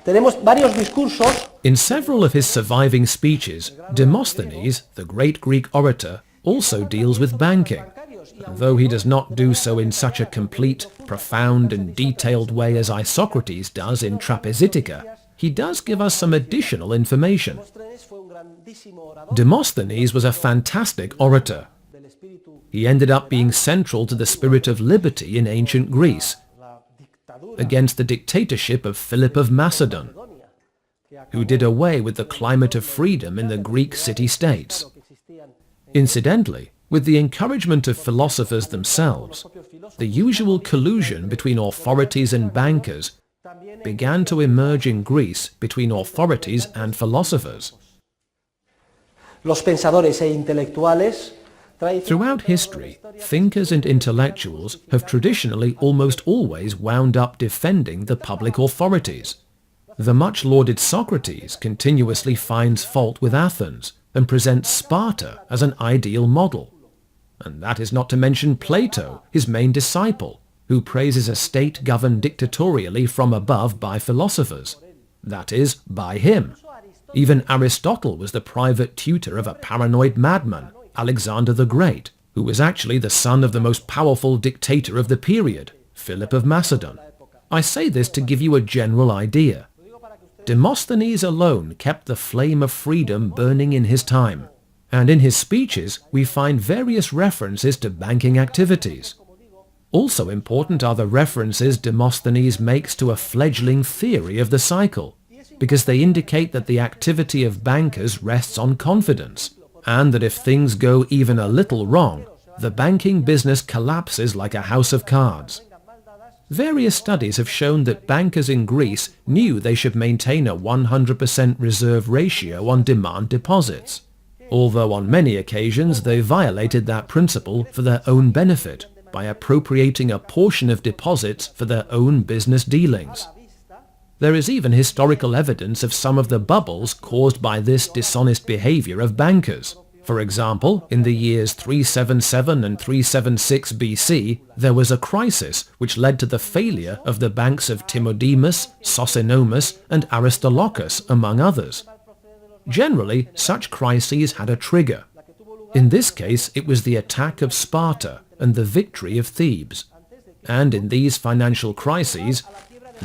Tenemos varios discursos. In several of his surviving speeches, Demosthenes, the great Greek orator, also deals with banking, though he does not do so in such a complete, profound and detailed way as Isocrates does in Trapezitica. He does give us some additional information. Demosthenes was a fantastic orator. He ended up being central to the spirit of liberty in ancient Greece, against the dictatorship of Philip of Macedon, who did away with the climate of freedom in the Greek city-states. Incidentally, with the encouragement of philosophers themselves, the usual collusion between authorities and bankers began to emerge in Greece between authorities and philosophers. Los pensadores e intelectuales. Throughout history, thinkers and intellectuals have traditionally almost always wound up defending the public authorities. The much-lauded Socrates continuously finds fault with Athens and presents Sparta as an ideal model. And that is not to mention Plato, his main disciple, who praises a state governed dictatorially from above by philosophers. That is, by him. Even Aristotle was the private tutor of a paranoid madman, Alexander the Great, who was actually the son of the most powerful dictator of the period, Philip of Macedon. I say this to give you a general idea. Demosthenes alone kept the flame of freedom burning in his time, and in his speeches we find various references to banking activities. Also important are the references Demosthenes makes to a fledgling theory of the cycle, because they indicate that the activity of bankers rests on confidence, and that if things go even a little wrong, the banking business collapses like a house of cards. Various studies have shown that bankers in Greece knew they should maintain a 100% reserve ratio on demand deposits, although on many occasions they violated that principle for their own benefit by appropriating a portion of deposits for their own business dealings. There is even historical evidence of some of the bubbles caused by this dishonest behavior of bankers. For example, in the years 377 and 376 BC, there was a crisis which led to the failure of the banks of Timodemus, Sosinomus, and Aristolochus, among others. Generally, such crises had a trigger. In this case, it was the attack of Sparta and the victory of Thebes. And in these financial crises,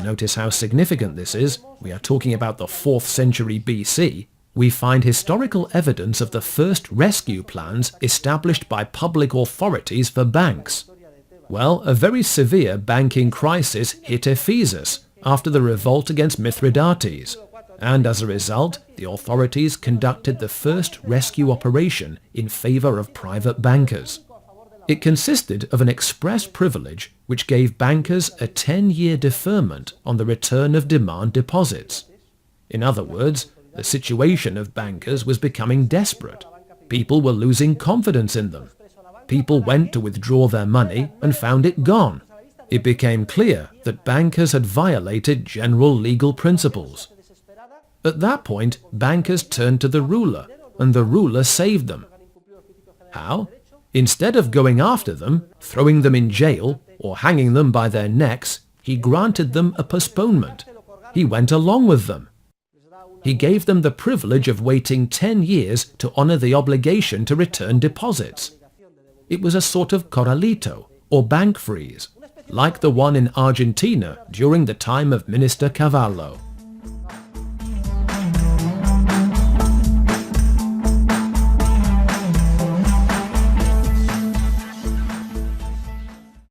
notice how significant this is, we are talking about the 4th century BC, we find historical evidence of the first rescue plans established by public authorities for banks. Well, a very severe banking crisis hit Ephesus after the revolt against Mithridates, and as a result, the authorities conducted the first rescue operation in favor of private bankers. It consisted of an express privilege which gave bankers a 10-year deferment on the return of demand deposits. In other words, the situation of bankers was becoming desperate. People were losing confidence in them. People went to withdraw their money and found it gone. It became clear that bankers had violated general legal principles. At that point, bankers turned to the ruler, and the ruler saved them. How? Instead of going after them, throwing them in jail, or hanging them by their necks, he granted them a postponement. He went along with them. He gave them the privilege of waiting 10 years to honor the obligation to return deposits. It was a sort of corralito, or bank freeze, like the one in Argentina during the time of Minister Cavallo.